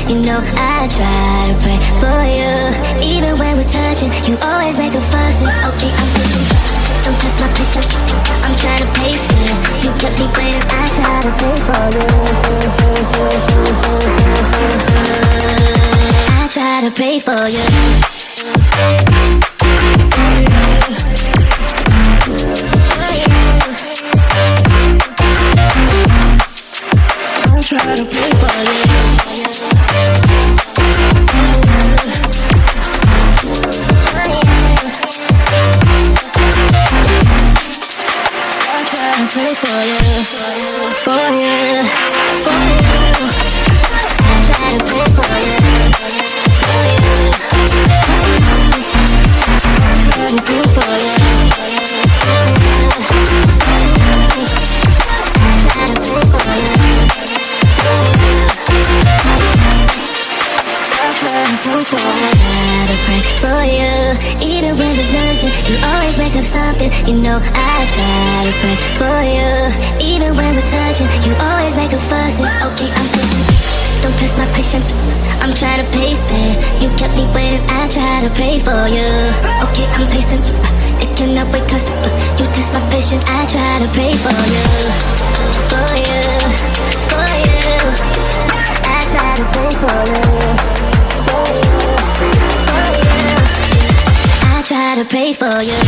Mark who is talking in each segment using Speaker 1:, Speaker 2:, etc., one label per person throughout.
Speaker 1: You know I try to pray for you. Even when we're touching, you always make a fuss. Okay, I'm patient, don't test my patience. I'm trying to pace it. You kept me waiting, I try to pray for you. I try to pray for you. Try to play for you. I try to play for you, for you, for you. I try to play for you, for you. I try to play for you. For you, even when there's nothing, you always make up something. You know I try to pray for you. Even when we're touching, you always make a fuss. Okay, I'm patient, don't test my patience. I'm trying to pace it. You kept me waiting, I try to pray for you. Okay, I'm patient, it cannot wait 'cause you test my patience. I try to pray for you, for you, for you. I try to pray for you. I try to pray for you.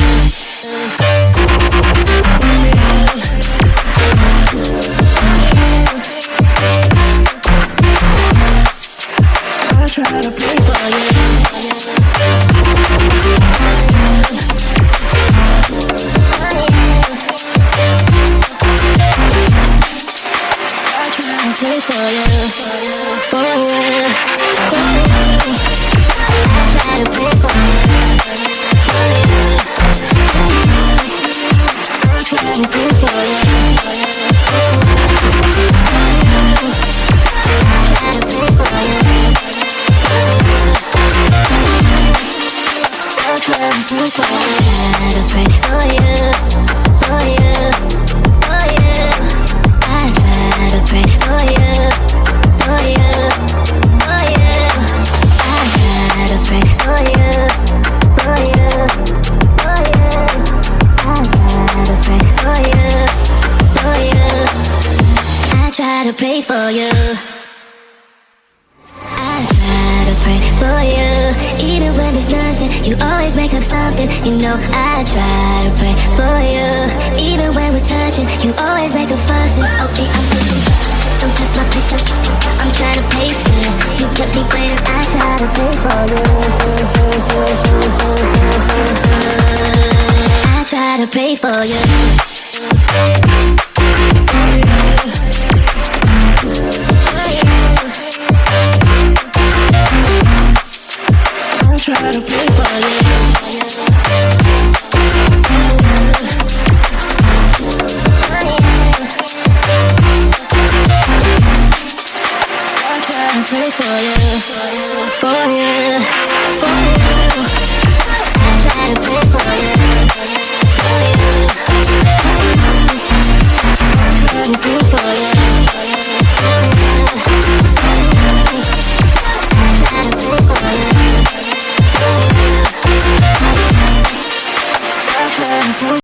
Speaker 1: I try to pray for you. I try to pray for you. For you. For you. I try to pray for you. To pray for you. I try to pray for you. Even when there's nothing, you always make up something. You know I try to pray for you. Even when we're touching, you always make a fuss. Okay, I'm patient, don't test my patience. I'm trying to pace it. You kept me waiting, I try to pray for you. I try to pray for you. Try to play for you. I try to play for you.